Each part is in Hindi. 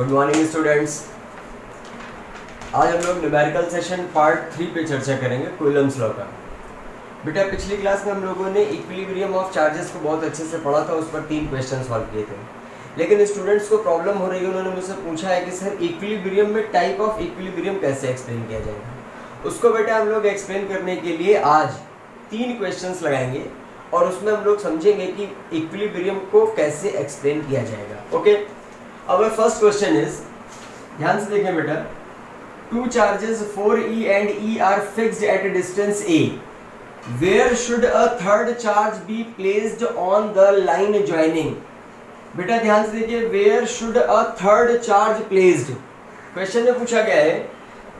Good morning students. आज हम लोग न्यूमेरिकल सेशन पार्ट 3 पे चर्चा करेंगे कूलम्स लॉ का। बेटा पिछली क्लास में हम लोगों ने इक्विलिब्रियम ऑफ चार्जेस को बहुत अच्छे से पढ़ा था, उस पर 3 क्वेश्चन सॉल्व किए थे। लेकिन स्टूडेंट्स को प्रॉब्लम हो रही है, उन्होंने मुझसे पूछा है कि सर इक्विलिब्रियम में टाइप ऑफ इक्विलिब्रियम कैसे एक्सप्लेन किया जाएगा। उसको बेटा हम लोग एक्सप्लेन करने के लिए आज 3 क्वेश्चंस लगाएंगे और उसमें हम लोग समझेंगे कि इक्विलिब्रियम को कैसे एक्सप्लेन किया जाएगा। ओके, अब फर्स्ट क्वेश्चन इज, ध्यान से देखें बेटा, two charges 4e and e are fixed at a distance a. Where should a third charge be placed on the line joining? बेटा ध्यान से देखिए, where should a third charge placed? Question में पूछा गया है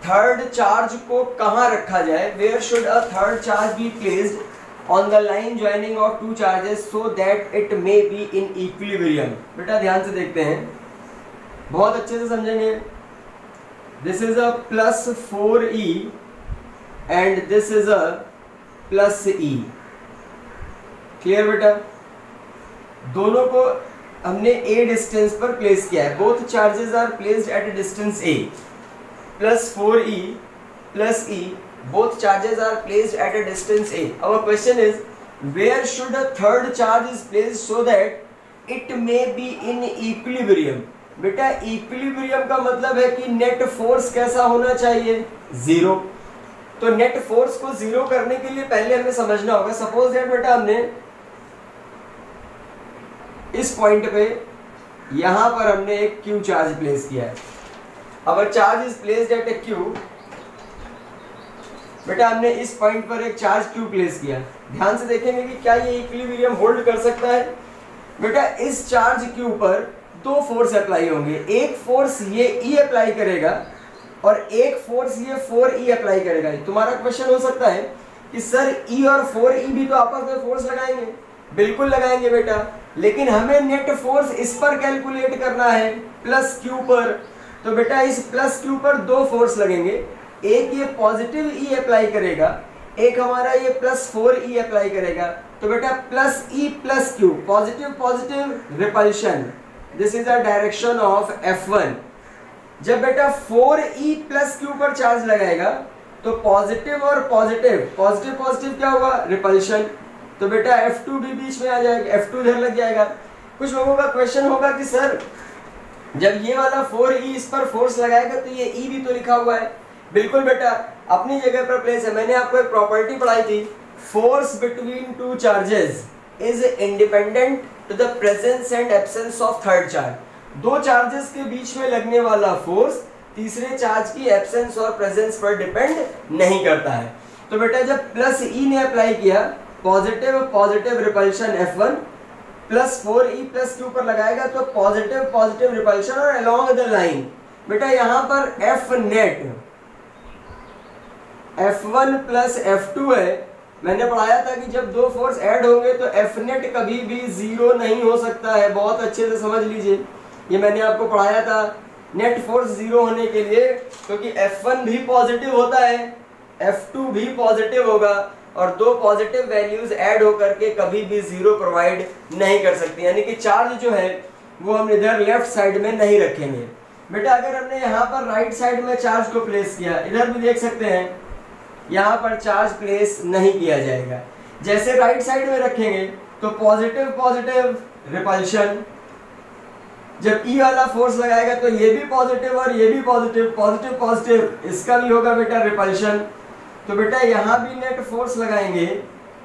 थर्ड चार्ज को कहाँ रखा जाए। Where should a third charge be placed on the line joining of two charges so that it may be in equilibrium? बेटा ध्यान से देखते हैं, बहुत अच्छे से समझेंगे। This is a plus 4e and this is a plus e. Clear बेटा? दोनों को हमने a डिस्टेंस पर प्लेस किया है। Both charges are placed at a distance a. Plus 4e plus e, both charges are placed at a distance a. Our question is, where should a third charge is placed so that it may be in equilibrium? बेटा इक्विलिब्रियम का मतलब है कि नेट फोर्स कैसा होना चाहिए, 0। तो नेट फोर्स को 0 करने के लिए पहले हमें समझना होगा, सपोज दैट बेटा हमने इस पॉइंट पे यहां पर हमने एक क्यू चार्ज प्लेस किया है। अगर charge is placed at A Q, बेटा हमने इस पॉइंट पर एक चार्ज क्यू प्लेस किया। ध्यान से देखेंगे कि क्या ये इक्विलिब्रियम होल्ड कर सकता है। बेटा इस चार्ज क्यू पर 2 फोर्स अप्लाई होंगे, एक फोर्स ये E अप्लाई करेगा और एक फोर्स ये 4E अप्लाई करेगा। तुम्हारा क्वेश्चन हो सकता है कि सर E और 4E भी तो आपस में फोर्स लगाएंगे। बिल्कुल लगाएंगे बेटा, लेकिन हमें नेट फोर्स इस पर कैलकुलेट करना है, प्लस क्यू पर। तो बेटा इस प्लस क्यू पर 2 फोर्स लगेंगे, एक ये पॉजिटिव E अप्लाई करेगा, एक हमारा ये प्लस 4E अप्लाई करेगा। तो बेटा plus E plus Q, positive positive repulsion, this is the direction of F1। जब बेटा 4E प्लस क्यू पर चार्ज लगाएगा तो पॉजिटिव और पॉजिटिव, पॉजिटिव पॉजिटिव क्या होगा, रिपल्शन। तो बेटा F2 भी बीच में आ जाएगा, F2 इधर लग जाएगा। कुछ लोगों का क्वेश्चन होगा कि सर जब ये वाला 4E इस पर फोर्स लगाएगा तो ये E भी तो लिखा हुआ है। बिल्कुल बेटा अपनी जगह पर प्लेस है। मैंने आपको एक प्रॉपर्टी पढ़ाई थी, force between two charges is independent to the presence and absence of third charge. 2 charges के बीच में लगने वाला फोर्स तीसरे चार्ज की एब्सेंस और प्रेजेंस पर डिपेंड नहीं करता है। तो बेटा जब प्लस E ने अप्लाई किया, positive positive repulsion F1, plus 4E plus Q पर लगाएगा तो पॉजिटिव पॉजिटिव रिपल्शन और अलोंग द लाइन। बेटा यहां पर F net F1 plus F2 है। मैंने पढ़ाया था कि जब 2 फोर्स ऐड होंगे तो F नेट कभी भी 0 नहीं हो सकता है। बहुत अच्छे से समझ लीजिए, ये मैंने आपको पढ़ाया था। नेट फोर्स 0 होने के लिए, क्योंकि F1 भी पॉजिटिव होता है, F2 भी पॉजिटिव होगा और 2 पॉजिटिव वैल्यूज ऐड होकर के कभी भी 0 प्रोवाइड नहीं कर सकती। यानी कि चार्ज जो है वो हम इधर लेफ्ट साइड में नहीं रखेंगे। बेटा अगर हमने यहाँ पर राइट साइड में चार्ज को प्लेस किया, इधर भी देख सकते हैं यहाँ पर चार्ज प्लेस नहीं किया जाएगा। जैसे राइट साइड में रखेंगे तो पॉजिटिव पॉजिटिव रिपल्शन, जब E वाला फोर्स लगाएगा तो ये भी पॉजिटिव और ये भी पॉजिटिव, पॉजिटिव पॉजिटिव, इसका भी होगा बेटा रिपल्शन। तो बेटा यहाँ भी नेट फोर्स लगाएंगे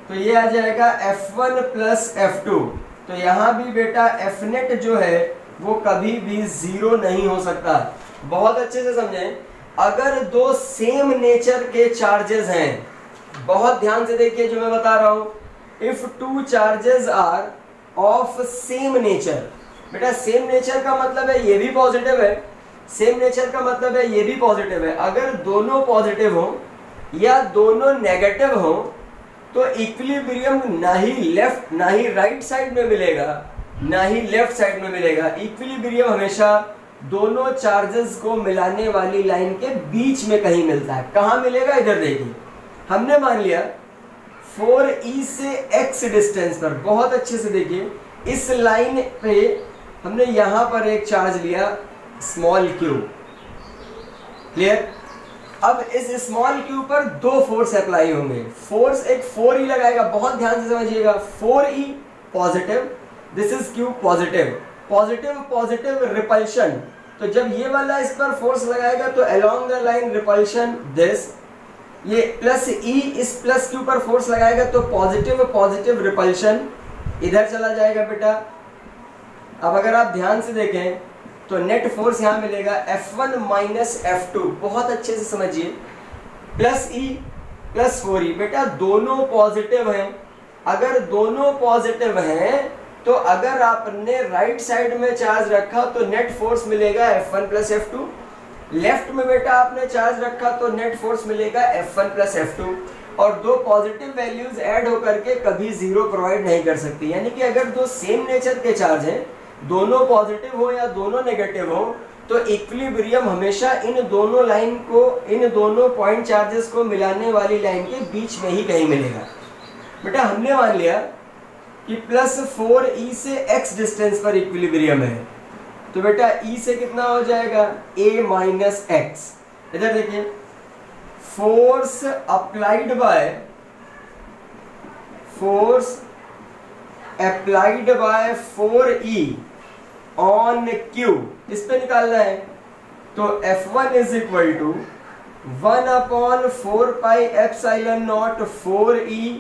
तो ये आ जाएगा F1 प्लस F2। तो यहाँ भी बेटा F नेट जो है वो कभी भी 0 नहीं हो सकता। बहुत अच्छे से समझें, अगर 2 सेम नेचर के चार्जेस हैं, बहुत ध्यान से देखिए जो मैं बता रहा हूं, if 2 charges are of same nature. बेटा सेम नेचर का मतलब है ये भी पॉजिटिव है, सेम नेचर का मतलब है ये भी पॉजिटिव है। अगर दोनों पॉजिटिव हो या दोनों नेगेटिव हो तो इक्विलिब्रियम ना ही लेफ्ट ना ही राइट साइड में मिलेगा, ना ही लेफ्ट साइड में मिलेगा। इक्विलिब्रियम हमेशा दोनों चार्जेस को मिलाने वाली लाइन के बीच में कहीं मिलता है। कहां मिलेगा, इधर देखिए, हमने मान लिया 4E से x डिस्टेंस पर, बहुत अच्छे से देखिए, इस लाइन पे हमने यहाँ पर एक चार्ज लिया स्मॉल क्यू। क्लियर? अब इस स्मॉल क्यू पर दो फोर्स अप्लाई होंगे। फोर्स एक 4e लगाएगा, बहुत ध्यान से समझिएगा। 4e positive, this is Q positive, positive positive repulsion. तो जब ये वाला इस पर फोर्स लगाएगा तो along the line repulsion this, ये प्लस ई इस प्लस क्यू पर फोर्स लगाएगा तो पॉजिटिव पॉजिटिव रिपल्शन इधर चला जाएगा बेटा। अब अगर आप ध्यान से देखें तो नेट फोर्स यहां मिलेगा F1 माइनस F2, बहुत अच्छे से समझिए। प्लस ई प्लस 4e, बेटा दोनों पॉजिटिव हैं। अगर दोनों पॉजिटिव हैं तो अगर आपने राइट साइड में चार्ज रखा तो नेट फोर्स मिलेगा F1 प्लस F2, लेफ्ट में बेटा आपने चार्ज रखा तो नेट फोर्स मिलेगा F1 प्लस F2। और दो पॉजिटिव वैल्यूज ऐड होकर के कभी जीरो प्रोवाइड नहीं कर सकती। यानी कि अगर दो सेम नेचर के चार्ज हैं, दोनों पॉजिटिव हो या दोनों नेगेटिव हो, तो इक्विलिब्रियम हमेशा इन दोनों लाइन को, इन दोनों पॉइंट चार्जेस को मिलाने वाली लाइन के बीच में ही कहीं मिलेगा। बेटा हमने मान लिया कि प्लस 4e से x डिस्टेंस पर इक्विलिब्रियम है, तो बेटा e से कितना हो जाएगा a माइनस एक्स। इधर देखिए, force applied by 4e on q, इस पे निकालना है। तो F1 is equal to 1/4 pi epsilon naught 4e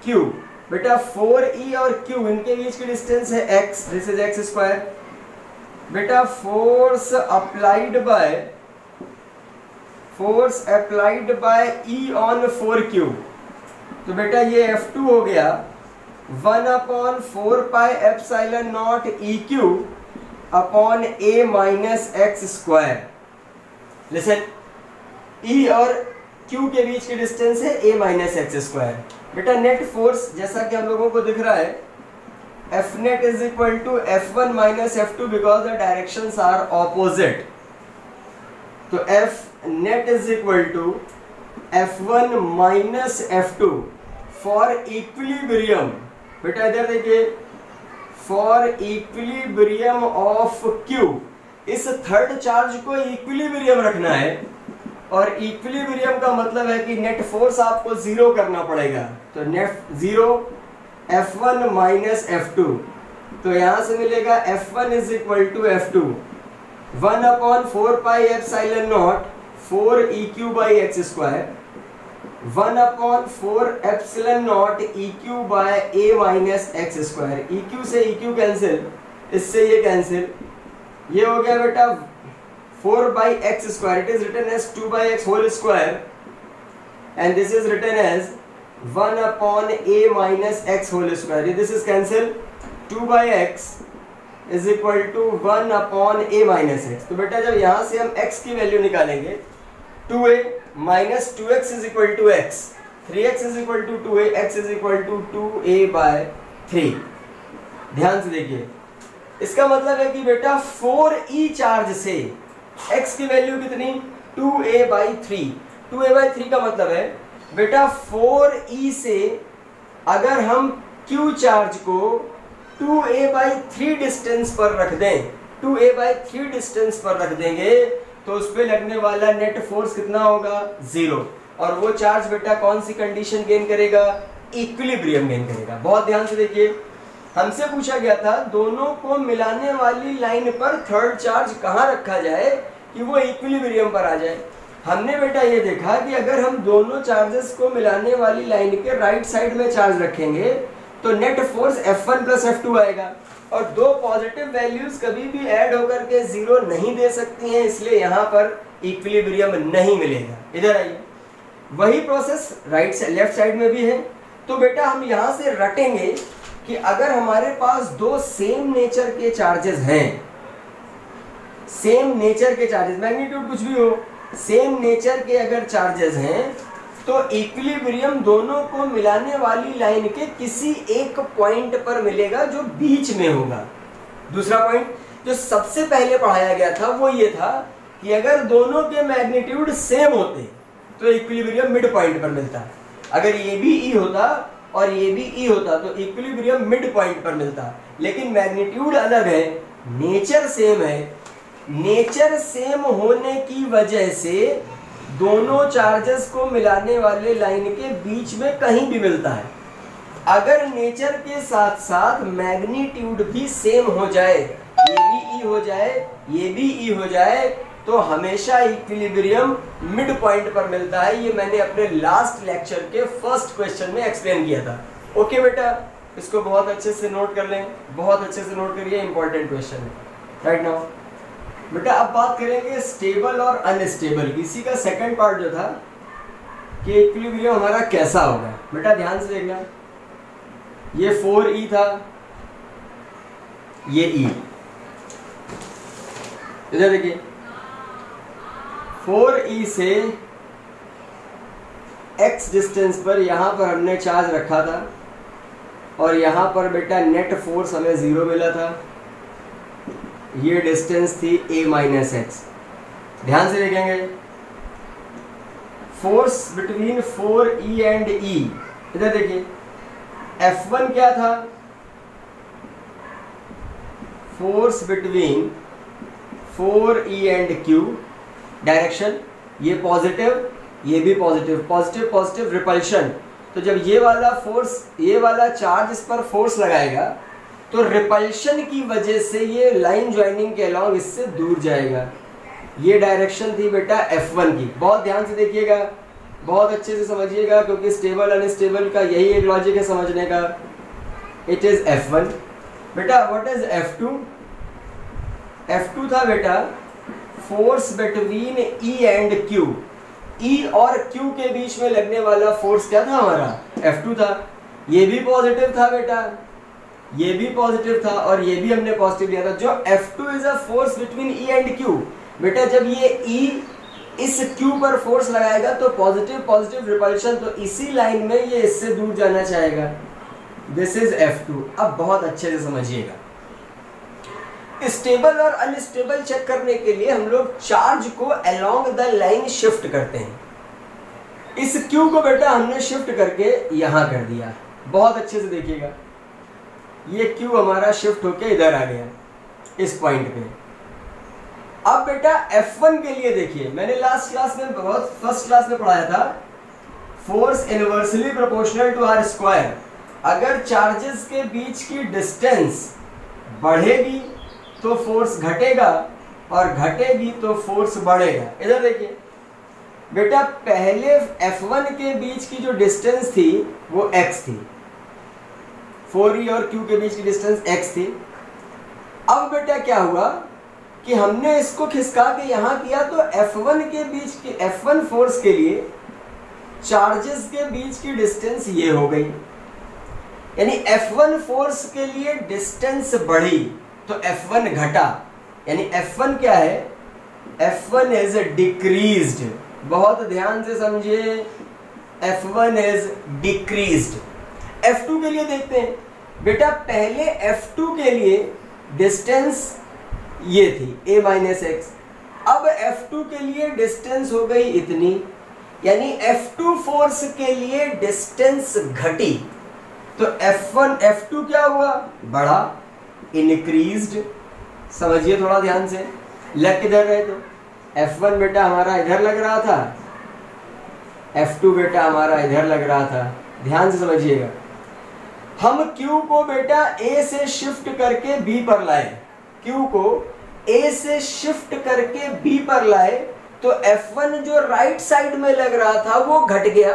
q। बेटा 4e और q इनके बीच की डिस्टेंस है x, this is x square. बेटा force applied by E on 4q, तो बेटा ये F2 हो गया 1/4 pi epsilon naught EQ upon a minus x square. Listen, E और Q के बीच की डिस्टेंस है a माइनस एक्स स्क्वायर। बेटा नेट फोर्स जैसा कि हम लोगों को दिख रहा है, F net is equal to F1 minus F2 because the directions are opposite. तो F net is equal to F1 minus F2 for equilibrium। बेटा इधर देखिए, for equilibrium of Q, इस थर्ड चार्ज को इक्विलिब्रियम रखना है, और इक्विलिब्रियम का मतलब है कि नेट फोर्स आपको जीरो करना पड़ेगा। तो net zero F1 minus F2, तो यहां से मिलेगा F1 is equal to F2 1/4 pi epsilon naught 4EQ by x square 1/4 epsilon naught EQ by a minus x square. EQ से EQ कैंसिल, इससे ये कैंसिल, ये हो गया बेटा 4 by x square. It is written as 2 by x whole square and this is written as 1/a minus x whole square. This is cancel, 2 by x is equal to 1/a minus x। तो बेटा जब यहाँ से हम x की वैल्यू निकालेंगे, 2a minus 2x is equal to x, 3x is equal to 2a, x is equal to 2a by 3। ध्यान से देखिए, इसका मतलब है कि बेटा 4e चार्ज से x की वैल्यू कितनी, 2a by 3। 2a by 3 का मतलब है बेटा 4e से अगर हम q चार्ज को 2a by 3 डिस्टेंस पर रख दें, 2a by 3 डिस्टेंस पर रख देंगे, तो उस पे लगने वाला नेट फोर्स कितना होगा, जीरो। और वो चार्ज बेटा कौन सी कंडीशन गेन करेगा, इक्विलिब्रियम गेन करेगा। बहुत ध्यान से देखिए, हमसे पूछा गया था दोनों को मिलाने वाली लाइन पर थर्ड चार्ज कहाँ रखा जाए कि वो इक्विलिब्रियम पर आ जाए। हमने बेटा ये देखा कि अगर हम दोनों चार्जेस को मिलाने वाली लाइन के राइट साइड में चार्ज रखेंगे तो net force F1 plus F2 आएगा, और दो पॉजिटिव वैल्यूज कभी भी ऐड होकर के जीरो नहीं दे सकती हैं, इसलिए यहाँ पर इक्विलिब्रियम नहीं मिलेगा। इधर आइए, वही प्रोसेस राइट से लेफ्ट साइड में भी है। तो बेटा हम यहाँ से रटेंगे कि अगर हमारे पास दो सेम नेचर के चार्जेस हैं, सेम नेचर के चार्जेस, मैग्नीट्यूड कुछ भी हो, सेम नेचर के अगर चार्जेस हैं तो इक्विलिब्रियम दोनों को मिलाने वाली लाइन के किसी एक पॉइंट पर मिलेगा जो बीच में होगा। दूसरा पॉइंट जो सबसे पहले पढ़ाया गया था वो ये था कि अगर दोनों के मैग्नीट्यूड सेम होते तो इक्विलिब्रियम मिड पॉइंट पर मिलता। अगर ये भी ई होता और ये भी ई होता तो इक्विलिब्रियम मिड पॉइंट पर मिलता, लेकिन मैग्नीट्यूड अलग है, नेचर सेम है, नेचर सेम होने की वजह से दोनों चार्जेस को मिलाने वाले लाइन के बीच में कहीं भी मिलता है। अगर नेचर के साथ साथ मैग्नीट्यूड भी सेम हो जाए, ये भी ई हो जाए, ये भी ई हो जाए, तो हमेशा इक्विलिब्रियम मिड पॉइंट पर मिलता है। ये मैंने अपने लास्ट लेक्चर के फर्स्ट क्वेश्चन में एक्सप्लेन किया था। ओके बेटा, इसको बहुत अच्छे से नोट कर लें, बहुत अच्छे से नोट करिए, इंपॉर्टेंट क्वेश्चन है राइट नाउ। बेटा अब बात करेंगे स्टेबल और अनस्टेबल। इसी का सेकंड पार्ट जो था कि इक्विलिब्रियम हमारा कैसा होगा। बेटा ध्यान से देखना, ये 4e था, ये e, इधर देखिए 4e से x डिस्टेंस पर यहां पर हमने चार्ज रखा था और यहां पर बेटा नेट फोर्स हमें 0 मिला था। ये डिस्टेंस थी a माइनस एक्स। ध्यान से देखेंगे, force between 4e and e, इधर देखिए F1 क्या था, force between 4e and q, direction ये पॉजिटिव, ये भी पॉजिटिव, पॉजिटिव पॉजिटिव रिपल्शन। तो जब ये वाला फोर्स, ये वाला चार्ज इस पर फोर्स लगाएगा तो रिपल्शन की वजह से ये लाइन ज्वाइनिंग के अलॉन्ग इससे दूर जाएगा। ये डायरेक्शन थी बेटा F1 की। बहुत ध्यान से देखिएगा, बहुत अच्छे से समझिएगा, क्योंकि स्टेबल अनस्टेबल का यही एक लॉजिक है समझने का। It is F1। बेटा व्हाट इज F2? F2 था बेटा force between E and Q। E और Q के बीच में लगने वाला फोर्स क्या था हमारा? F2 था। ये भी पॉजिटिव था बेटा, ये भी पॉजिटिव था और ये भी हमने पॉजिटिव लिया था। जो F2 is a force between E and Q। बेटा जब ये E इस Q पर फोर्स लगाएगा तो पॉजिटिव पॉजिटिव रिपल्शन, तो इसी लाइन में ये इससे दूर जाना चाहेगा। This is F2। अब बहुत अच्छे से समझिएगा, स्टेबल और अनस्टेबल चेक करने के लिए हम लोग चार्ज को अलोंग द लाइन शिफ्ट करते हैं। इस Q को बेटा हमने शिफ्ट करके यहां कर दिया। बहुत अच्छे से देखिएगा, ये Q हमारा शिफ्ट होके इधर आ गया इस पॉइंट पे। अब बेटा F1 के लिए देखिए, मैंने लास्ट क्लास में, बहुत फर्स्ट क्लास में पढ़ाया था, force inversely proportional to r square. अगर चार्जेस के बीच की डिस्टेंस बढ़ेगी तो फोर्स घटेगा और घटेगी तो फोर्स बढ़ेगा। इधर देखिए बेटा, पहले F1 के बीच की जो डिस्टेंस थी वो x थी, 4e और q के बीच की डिस्टेंस x थी। अब बेटा क्या हुआ कि हमने इसको खिसका के यहां किया तो F1 के बीच की, F1 फोर्स के लिए चार्जेस के बीच की डिस्टेंस ये हो गई, यानी F1 फोर्स के लिए डिस्टेंस बढ़ी तो F1 घटा, यानी F1 क्या है? F1 is decreased. बहुत ध्यान से समझिए, F1 इज डिक्रीज्ड। F2 के लिए देखते हैं बेटा, पहले F2 के लिए डिस्टेंस ये थी a माइनस एक्स। अब F2 के लिए डिस्टेंस हो गई इतनी, यानी F2 फोर्स के लिए डिस्टेंस घटी तो F2 क्या हुआ? बढ़ा, इंक्रीज्ड। समझिए थोड़ा ध्यान से, लग किधर रहे थे? F1 बेटा हमारा इधर लग रहा था, F2 बेटा हमारा इधर लग रहा था। ध्यान से समझिएगा, हम Q को बेटा A से शिफ्ट करके B पर लाए, Q को A से शिफ्ट करके B पर लाए तो F1 जो राइट साइड में लग रहा था वो घट गया,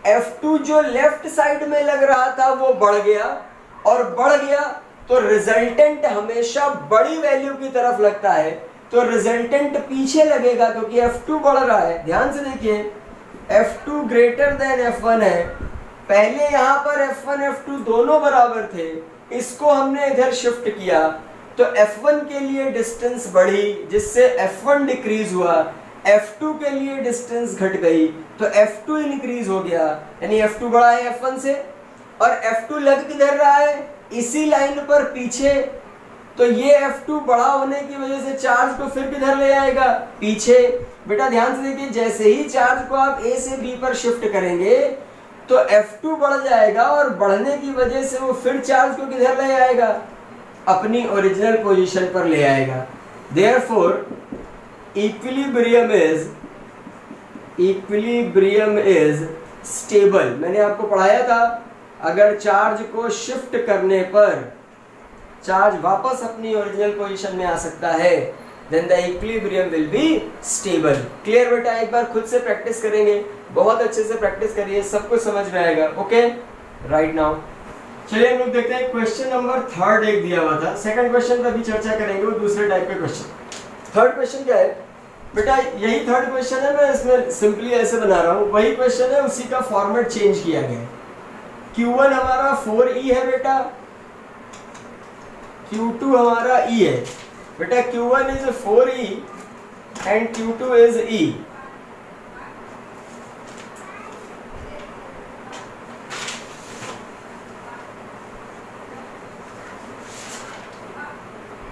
F2 जो लेफ्ट साइड में लग रहा था वो बढ़ गया, और बढ़ गया तो रिजल्टेंट हमेशा बड़ी वैल्यू की तरफ लगता है, तो रिजल्टेंट पीछे लगेगा क्योंकि F2 बढ़ रहा है। ध्यान से देखिए, F2 ग्रेटर देन F1 है। पहले यहां पर F1 F2 दोनों बराबर थे, इसको हमने इधर शिफ्ट किया तो F1 के लिए डिस्टेंस बढ़ी जिससे F1 डिक्रीज हुआ, F2 के लिए डिस्टेंस घट गई तो F2 इंक्रीज हो गया, यानी F2 बड़ा है F1 से, और F2 लग किधर रहा है? इसी लाइन पर पीछे। तो ये F2 बड़ा होने की वजह से चार्ज को फिर किधर ले आएगा? पीछे। बेटा ध्यान से देखिए, जैसे ही चार्ज को आप A से B पर शिफ्ट करेंगे तो F2 बढ़ जाएगा और बढ़ने की वजह से वो फिर चार्ज को किधर ले आएगा? अपनी ओरिजिनल पोजीशन पर ले आएगा। Therefore equilibrium is stable. मैंने आपको पढ़ाया था अगर चार्ज को शिफ्ट करने पर चार्ज वापस अपनी ओरिजिनल पोजीशन में आ सकता है, then the equilibrium will be stable. Clear बेटा? एक बार खुद से प्रैक्टिस करेंगे, बहुत अच्छे से प्रैक्टिस करिए, सब कुछ समझ में आएगा। ओके राइट नाउ चलिए हम लोग देखते हैं क्वेश्चन नंबर 3 एक दिया हुआ था। सेकंड क्वेश्चन पर भी चर्चा करेंगे, वो दूसरे टाइप के क्वेश्चन। थर्ड क्वेश्चन क्या है बेटा? यही थर्ड क्वेश्चन है, मैं इसमें सिंपली ऐसे बना रहा हूँ, वही क्वेश्चन है, उसी का फॉर्मेट चेंज किया गया है। Q1 हमारा 4E है बेटा, Q2 हमारा E है बेटा। Q1 is 4E and Q2 is E।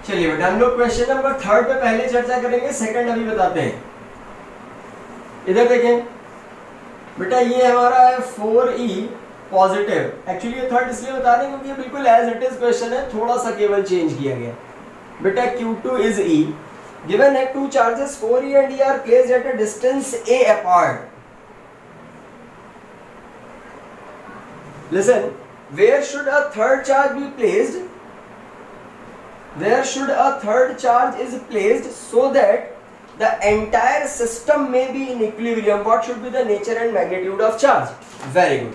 चलिए बेटा हम लोग क्वेश्चन नंबर 3 पे पहले चर्चा करेंगे, सेकंड अभी बताते हैं। इधर देखें बेटा, ये हमारा है 4E पॉजिटिव। एक्चुअली ये थर्ड इसलिए बता रहे हैं क्योंकि ये बिल्कुल एज इट इज क्वेश्चन है, थोड़ा सा केवल चेंज किया गया। बेटा Q2 is E, given that two charges 4E and E are placed at a distance A apart. Listen, where should a third charge be placed? Where should a third charge is placed so that the entire system may be in equilibrium? What should be the nature and magnitude of charge? Very good.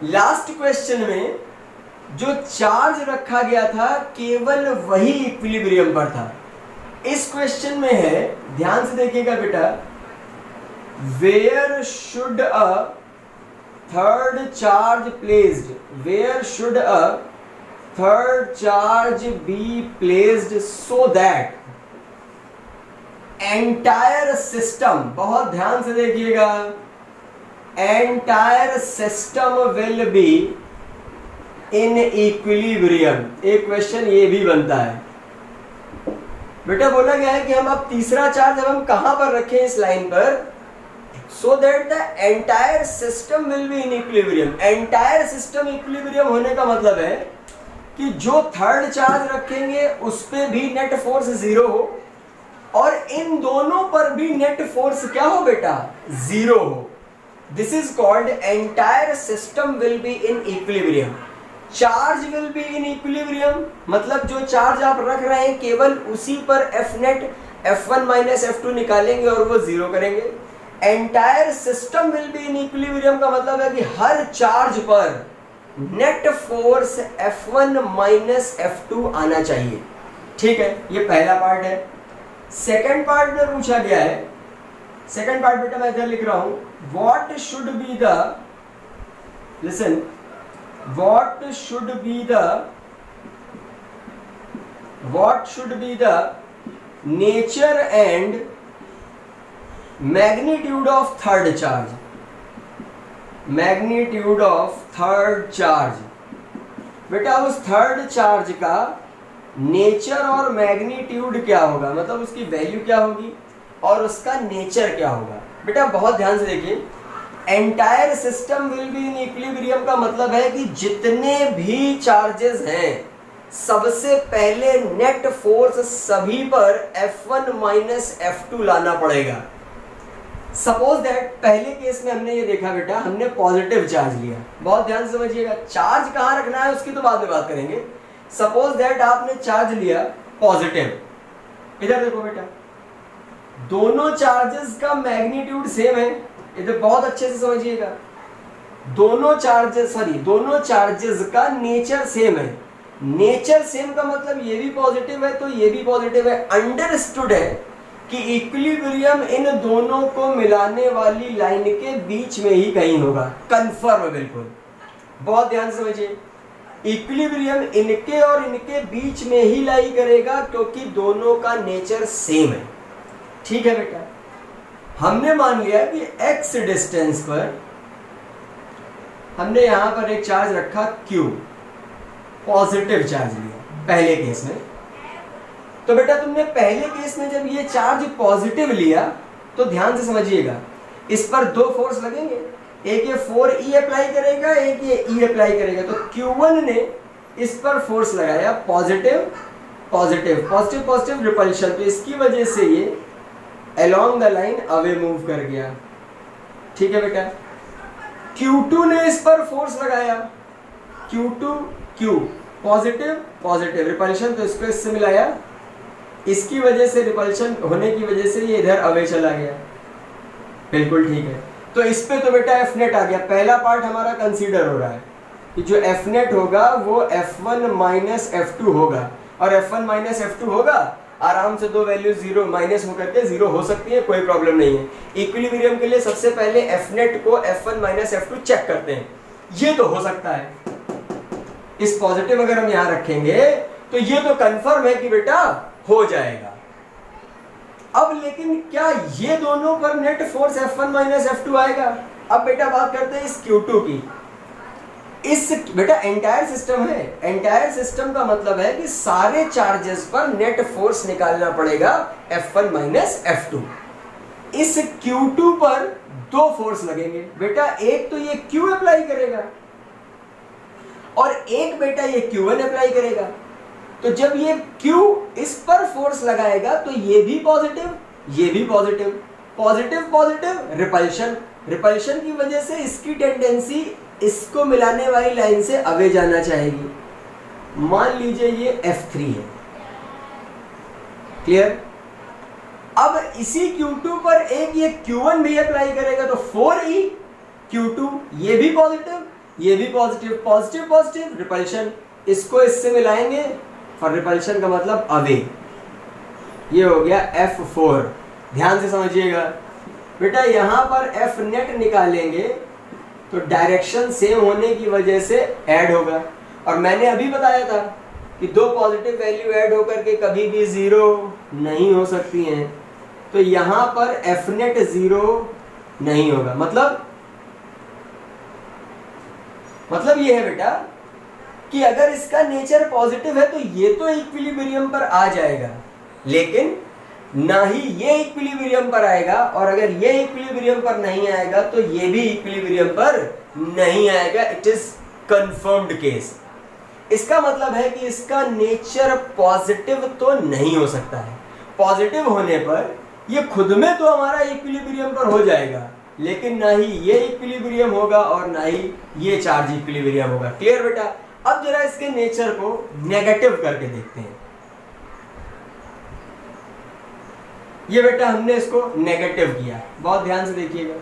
Last question में जो चार्ज रखा गया था केवल वही इक्विलिब्रियम पर था। इस क्वेश्चन में है, ध्यान से देखिएगा बेटा, where should a third charge placed, where should a third charge be placed so that entire system, बहुत ध्यान से देखिएगा, entire system will be in equilibrium. एक क्वेश्चन ये भी बनता है बेटा, बोला गया है कि हम अब तीसरा चार्ज अब हम कहां पर रखें इस लाइन पर, so that the entire system will be in equilibrium. Entire system equilibrium होने का मतलब है कि जो थर्ड चार्ज रखेंगे उस पे भी नेट फोर्स 0 हो और इन दोनों पर भी नेट फोर्स क्या हो बेटा, 0 हो। This is called entire system will be in equilibrium. Charge will be in equilibrium मतलब जो चार्ज आप रख रहे हैं केवल उसी पर F net F1 minus F2 निकालेंगे और वो 0 करेंगे। Entire system will be in equilibrium का मतलब है कि हर चार्ज पर net force F1 minus F2 आना चाहिए। ठीक है, ये पहला पार्ट है। सेकंड पार्ट में पूछा गया है, सेकंड पार्ट बेटा मैं इधर लिख रहा हूं, what should be the, listen, what should be the nature and magnitude of third charge, magnitude of third charge. बेटा उस थर्ड चार्ज का नेचर और मैग्नीट्यूड क्या होगा, मतलब उसकी वैल्यू क्या होगी और उसका नेचर क्या होगा। बेटा बहुत ध्यान से देखिए, entire system will be in equilibrium का मतलब है कि जितने भी चार्जेस हैं सबसे पहले नेट फोर्स सभी पर F1 माइनस F2 लाना पड़ेगा। सपोज दैट पहले केस में हमने ये देखा बेटा, हमने पॉजिटिव चार्ज लिया, बहुत ध्यान से समझिएगा, चार्ज कहाँ रखना है उसकी तो बाद में बात करेंगे। सपोज दैट आपने चार्ज लिया पॉजिटिव, इधर देखो बेटा, दोनों चार्जेस का मैग्नीट्यूड सेम है, इधर बहुत अच्छे से समझिएगा, दोनों चार्जेस का नेचर सेम है। नेचर सेम का मतलब ये भी पॉजिटिव है तो ये भी पॉजिटिव है। अंडरस्टूड है कि इक्विलिब्रियम इन दोनों को मिलाने वाली लाइन के बीच में ही कहीं होगा, कंफर्म बिल्कुल, बहुत ध्यान से समझिए। इक्विलिब्रियम इनके और इनके बीच में ही लाई करेगा क्योंकि दोनों का नेचर सेम है। ठीक है बेटा, हमने मान लिया कि x डिस्टेंस पर हमने यहां पर एक चार्ज रखा Q, पॉजिटिव चार्ज लिया पहले केस में। तो बेटा तुमने पहले केस में जब ये चार्ज पॉजिटिव लिया तो ध्यान से समझिएगा, इस पर दो फोर्स लगेंगे, एक ये 4E अप्लाई करेगा, एक ये E अप्लाई करेगा। तो Q1 ने इस पर फोर्स लगाया positive positive positive positive repulsion, तो इसकी वजह से ये along the line away move कर गया। ठीक है बेटा, Q2 ने इस पर फोर्स लगाया, Q2 Q positive positive repulsion, तो इसको इससे मिलाया, इसकी वजह से रिपल्शन होने की वजह से ये इधर अवे चला गया। बिल्कुल ठीक है, तो इस पे तो बेटा एफ नेट आ गया। पहला पार्ट हमारा कंसीडर हो रहा है कि जो एफ नेट होगा वो F1 माइनस F2 होगा, और F1 माइनस F2 होगा, आराम से दो वैल्यू जीरो माइनस होकर के जीरो हो सकती है, कोई प्रॉब्लम नहीं है। इक्विलिब्रियम के लिए सबसे पहले एफ नेट को F1 माइनस F2 चेक करते हैं, ये तो हो सकता है। इस पॉजिटिव अगर हम यहां रखेंगे तो ये तो कंफर्म है कि बेटा हो जाएगा। अब लेकिन क्या ये दोनों पर net force F1 minus F2 आएगा? अब बेटा बात करते हैं इस Q2 की। इस बेटा एंटायर सिस्टम है, एंटायर सिस्टम का मतलब है कि सारे चार्जेस पर नेट फोर्स निकालना पड़ेगा F1 माइनस F2। इस Q2 पर दो फोर्स लगेंगे बेटा, एक तो ये Q अप्लाई करेगा और एक बेटा ये Q1 अप्लाई करेगा। तो जब ये Q इस पर फोर्स लगाएगा तो ये भी पॉजिटिव, ये भी positive, positive positive repulsion, repulsion की वजह से इसकी टेंडेंसी इसको मिलाने वाली लाइन से अवे जाना चाहेगी। मान लीजिए ये F3 है, क्लियर। अब इसी Q2 पर एक ये Q1 भी अप्लाई करेगा तो 4E Q2, ये भी पॉजिटिव, ये भी पॉजिटिव, पॉजिटिव पॉजिटिव रिपल्शन, इसको इससे मिलाएंगे और रिपल्शन का मतलब अवे, ये हो गया F4। ध्यान से समझिएगा बेटा, यहां पर F नेट निकालेंगे तो डायरेक्शन सेम होने की वजह से ऐड होगा, और मैंने अभी बताया था कि दो पॉजिटिव वैल्यू ऐड होकर के कभी भी जीरो नहीं हो सकती हैं, तो यहां पर F नेट जीरो नहीं होगा। मतलब ये है बेटा कि अगर इसका नेचर पॉजिटिव है तो ये तो इक्विलिब्रियम पर आ जाएगा, लेकिन ना ही ये इक्विलिब्रियम पर आएगा, और अगर ये इक्विलिब्रियम पर नहीं आएगा तो ये भी इक्विलिब्रियम पर नहीं आएगा। It is confirmed case. इसका मतलब है कि इसका नेचर पॉजिटिव तो नहीं हो सकता है। पॉजिटिव होने पर ये खुद में तो हमारा इक्विलिब्रियम पर हो जाएगा, लेकिन ना ही ये इक्विलिब्रियम होगा और ना ही ये चार्ज इक्विलिब्रियम होगा। क्लियर बेटा? अब जरा इसके नेचर को नेगेटिव करके देखते हैं। ये बेटा हमने इसको नेगेटिव किया, बहुत ध्यान से देखिएगा।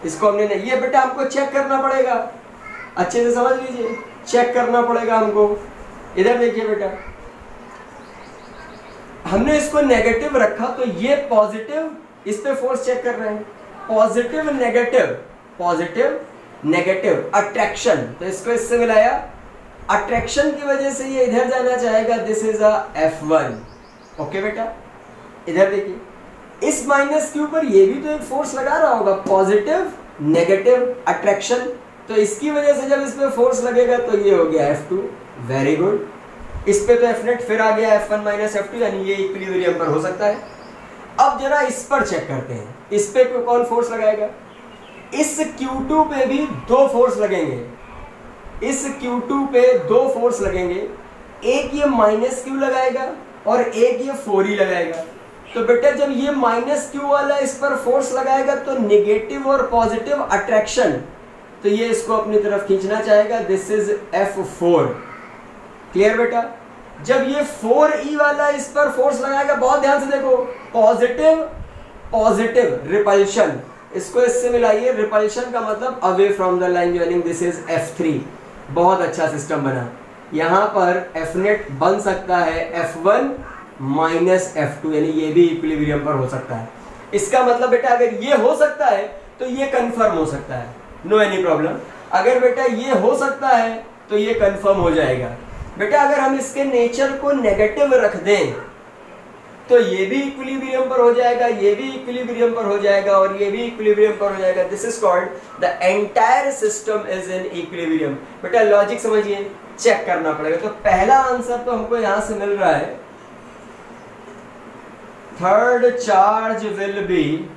इसको हमने ये बेटा हमको चेक करना पड़ेगा, अच्छे से समझ लीजिए, चेक करना पड़ेगा हमको। इधर देखिए बेटा, हमने इसको नेगेटिव रखा तो ये पॉजिटिव, इस पे फोर्स चेक कर रहे हैं, positive negative, positive negative attraction, तो इसको इससे मिलाया, अट्रैक्शन की वजह से ये इधर जाना चाहेगा, this is a F1। Okay बेटा, इधर देखिए, इस माइनस Q पर ये भी तो एक फोर्स लगा रहा होगा, पॉजिटिव नेगेटिव अट्रैक्शन, तो इसकी वजह से जब इस पे फोर्स लगेगा तो ये हो गया F2। Very good. इस पे तो F नेट फिर आ गया F1 माइनस F2, यानी ये इक्विलिब्रियम पर हो सकता है। अब जरा इस पर चेक करते हैं, इस पे कौन फोर्स लगाएगा? इस Q2 पे भी दो फोर्स लगेंगे, इस Q2 पे दो फोर्स लगेंगे, एक ये माइनस Q लगाएगा और एक ये 4E लगाएगा। तो बेटा जब ये माइनस Q वाला इस पर फोर्स लगाएगा तो नेगेटिव और पॉजिटिव अट्रैक्शन, तो ये इसको अपनी तरफ खींचना चाहेगा, दिस इज F4। क्लियर बेटा? जब ये 4E वाला इस पर फोर्स लगाएगा, बहुत ध्यान से देखो, पॉजिटिव पॉजिटिव रिपल्शन, इसको इससे मिलाइए, रिपल्शन का मतलब away from the line joining, this is F3। बहुत अच्छा सिस्टम बना। यहां पर F नेट बन सकता है F1 माइनस F2, यानी ये भी इक्विलिब्रियम पर हो सकता है। इसका मतलब बेटा अगर ये हो सकता है तो ये कंफर्म हो सकता है, नो एनी प्रॉब्लम। अगर बेटा ये हो सकता है तो ये कंफर्म हो जाएगा। बेटा अगर हम इसके नेचर को नेगेटिव रख दें तो ये भी इक्विलिब्रियम पर हो जाएगा, ये भी इक्विलिब्रियम पर हो जाएगा और ये भी इक्विलिब्रियम पर हो जाएगा। This is called the entire system is in equilibrium. बेटा लॉजिक समझिए, चेक करना पड़ेगा। तो पहला आंसर तो हमको यहां से मिल रहा है, third charge will be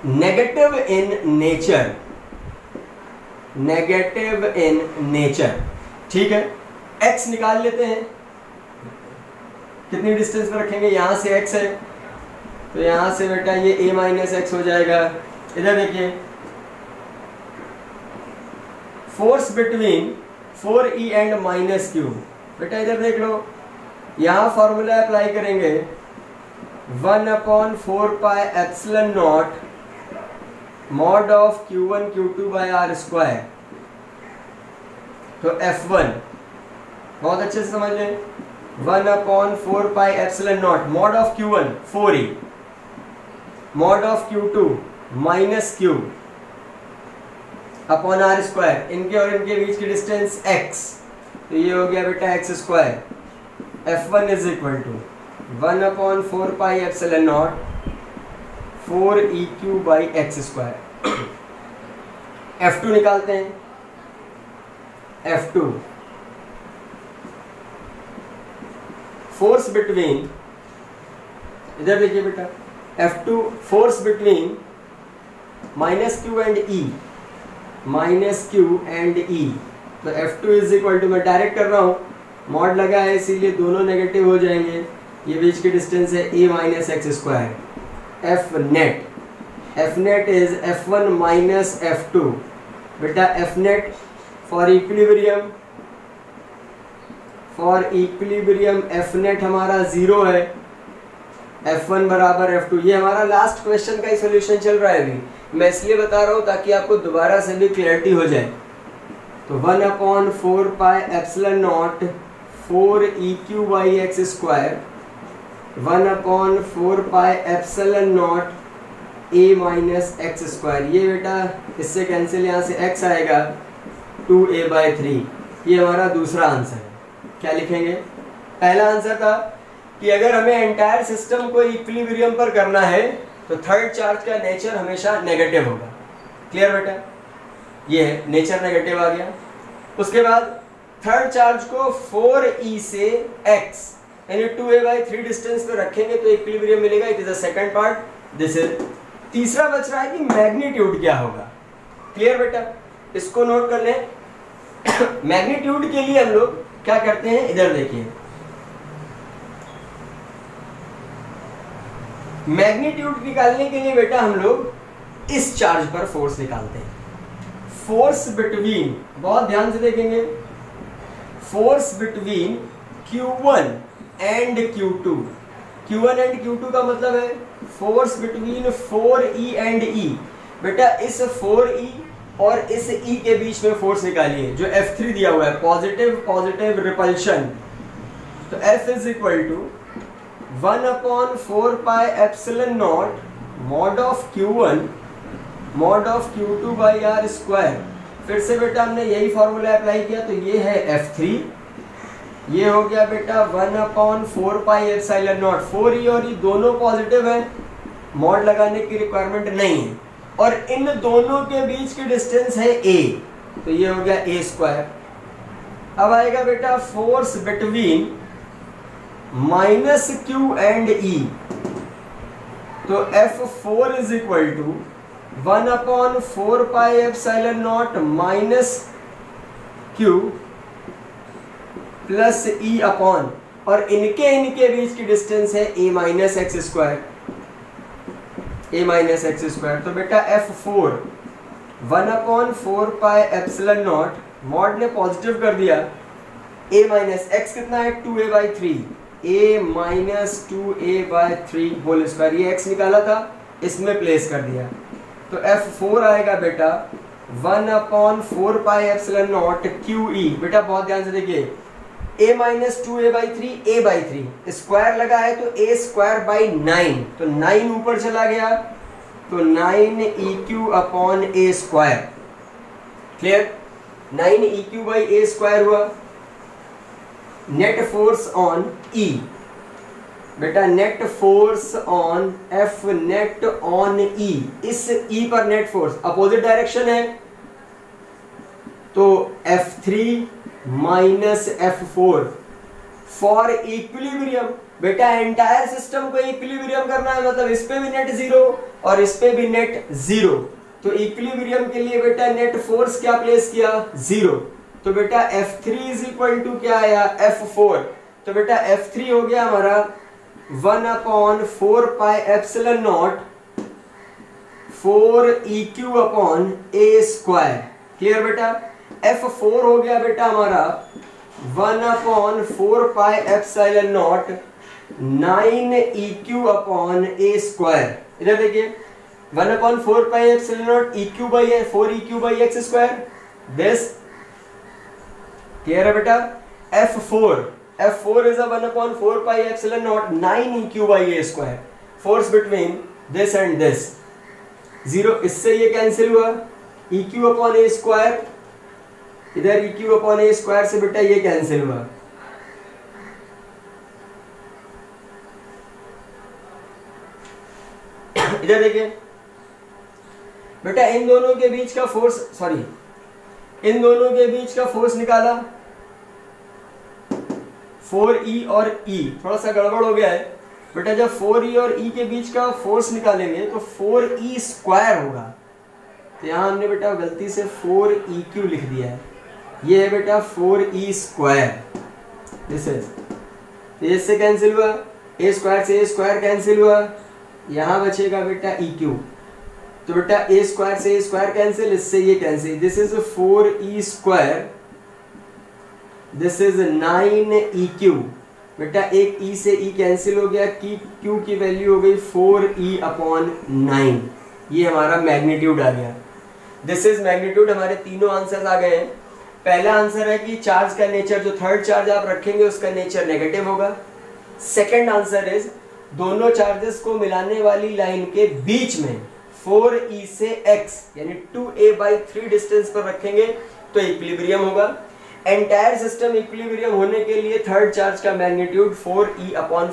negative in nature, negative in nature. ठीक है, x निकाल लेते हैं। कितनी डिस्टेंस पर रखेंगे, यहां से x है तो यहां से बेटा ये a माइनस एक्स हो जाएगा। इधर देखिए, force between 4e and minus q. बेटा इधर देख लो, यहां फॉर्मूला अप्लाई करेंगे 1/4 pi epsilon naught mod of q1 q2 by r square. तो F1 बहुत अच्छे से समझ लें, 1/4 pi epsilon naught mod of q1 4e mod of q2 minus q upon r square. इनके और इनके बीच की डिस्टेंस x, तो ये हो गया बेटा x square. F1 is equal to 1/4 pi epsilon naught 4eq by x square. F2 निकालते हैं। F2 फोर्स बिटवीन, इधर देखिए बेटा, F2 force between minus q and E, minus q and E. तो F2 इज इक्वल टू, मैं डायरेक्ट कर रहा हूं, मॉड लगा है इसीलिए दोनों नेगेटिव हो जाएंगे। ये बीच की डिस्टेंस है a minus x square. F net is F1 minus F2। बेटा F net for equilibrium F net हमारा 0 है, F1 बराबर F2। ये हमारा लास्ट क्वेश्चन का ही सोल्यूशन चल रहा है अभी, मैं इसलिए बता रहा हूँ ताकि आपको दोबारा से भी क्लियरिटी हो जाए। तो 1/4 pi epsilon naught 4eq by x square 1/4 pi epsilon not a minus x square. ये बेटा इससे कैंसिल, यहाँ से x आएगा 2a/3। ये हमारा दूसरा आंसर है। क्या लिखेंगे, पहला आंसर था कि अगर हमें एंटायर सिस्टम को इक्विलिब्रियम पर करना है तो थर्ड चार्ज का नेचर हमेशा नेगेटिव होगा। क्लियर बेटा, ये है नेचर नेगेटिव आ गया। उसके बाद थर्ड चार्ज को 4e से x यानी 2a/3 डिस्टेंस पे रखेंगे तो इक्विलिब्रियम मिलेगा। It is the second part, this is. तीसरा बच रहा है कि मैग्नीट्यूड क्या होगा। क्लियर बेटा, इसको नोट कर लें। मैग्नीट्यूड के लिए हम लोग क्या करते हैं, इधर देखिए, मैग्नीट्यूड निकालने के लिए बेटा हम लोग इस चार्ज पर फोर्स निकालते हैं। फोर्स बिटवीन, बहुत ध्यान से देखेंगे, force between Q1 and Q2। Q1 and Q2 का मतलब है force between 4e and e। बेटा इस 4e और इस e के बीच में फोर्स निकालिए जो F3 दिया हुआ है, पॉजिटिव पॉजिटिव रिपल्शन। तो F is equal to 1/4 pi epsilon naught mod of Q1 mod of Q2 by r square. फिर से बेटा हमने यही फॉर्मूला अप्लाई किया, तो ये है F3, ये हो गया बेटा 1/4 पाई एप्सिलॉन नॉट। 4e और e दोनों पॉजिटिव है, मॉड लगाने की रिक्वायरमेंट नहीं है, और इन दोनों के बीच की डिस्टेंस है a, तो ये हो गया a स्क्वायर। अब आएगा बेटा force between minus q and e। तो F4 is equal to 1/4 pi epsilon naught minus q plus e upon, और इनके बीच की डिस्टेंस है a minus x square, a minus x square. तो बेटा F4 1/4 pi epsilon naught, mod ने पॉजिटिव कर दिया, a माइनस एक्स कितना है 2a/3, a minus 2a/3 whole square. ये x निकाला था, इसमें प्लेस कर दिया, तो F4 आएगा बेटा 1/4 पाई एप्सिलॉन नॉट QE। बेटा बहुत ध्यान से देखिए, a minus 2a/3 a/3 square लगा है तो a स्क्वायर बाई 9, तो 9 ऊपर चला गया तो 9eq upon a square. Clear, 9eq by a square हुआ। नेट फोर्स ऑन E, बेटा net force on F net on E, इस E पर नेट फोर्स अपोजिट डायरेक्शन है, तो F3 minus F4 for equilibrium. बेटा एंटायर सिस्टम को इक्विलिब्रियम करना है, मतलब इस पे भी नेट 0 और इस पे भी नेट 0, तो इक्विलिब्रियम के लिए बेटा नेट फोर्स क्या प्लेस किया 0, तो बेटा F3 इज इक्वल टू क्या आया, F4। तो बेटा F3 हो गया हमारा 1/4 pi epsilon naught 4EQ upon ए स्क्वायर। क्लियर बेटा। F4 हो गया बेटा हमारा 1/4 pi epsilon not 9EQ upon A square. इधर देखिए 1/4 pi epsilon naught EQ by 4EQ by x square. This clear है बेटा। F4 is a 1/4 pi epsilon naught 9EQ by a square. Force between this and this 0, इससे ये कैंसिल हुआ, EQ अपॉन ए स्क्वायर, इधर EQ अपॉन ए स्क्वायर से बेटा ये कैंसिल हुआ। इधर देखिए बेटा इन दोनों के बीच का फोर्स, इन दोनों के बीच का फोर्स निकाला 4E और E। थोड़ा सा गड़बड़ हो गया है बेटा, जब 4E और E के बीच का फोर्स निकालेंगे तो 4E स्क्वायर होगा। तो यहाँ हमने बेटा गलती से 4EQ लिख दिया है, ये है बेटा 4E स्क्वायर। दिस इज, इससे कैंसिल हुआ, ए स्क्वायर से ए स्क्वायर कैंसिल हुआ, यहाँ बचेगा बेटा EQ। तो बेटा ए स्क्वायर से ए स्क्वायर कैंसिल, इससे ये cancel. This is 4E square, this is 9EQ। बेटा एक E से E कैंसिल हो गया, Q की वैल्यू हो गई 4E अपॉन 9। ये हमारा मैग्नीट्यूड आ गया। This is magnitude. हमारे तीनों आंसर्स आ गए हैं। पहला आंसर है कि चार्ज का नेचर, जो थर्ड चार्ज आप रखेंगे उसका नेचर नेगेटिव होगा। सेकंड आंसर इज दोनों चार्जेस को मिलाने वाली लाइन के बीच में 4E से X यानी 2a/3 डिस्टेंस पर रखेंगे तो इक्विलिब्रियम होगा। एंटायर सिस्टम इक्विलिब्रियम होने के लिए थर्ड चार्ज का मैग्नीट्यूड 4E अपॉन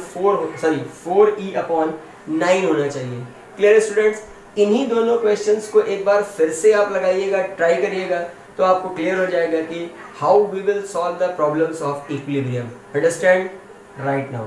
9 होना चाहिए। Clear students. इन्हीं दोनों क्वेश्चंस को एक बार फिर से आप लगाइएगा, ट्राई करिएगा, तो आपको क्लियर हो जाएगा कि how we will solve the problems of equilibrium. Understand right now.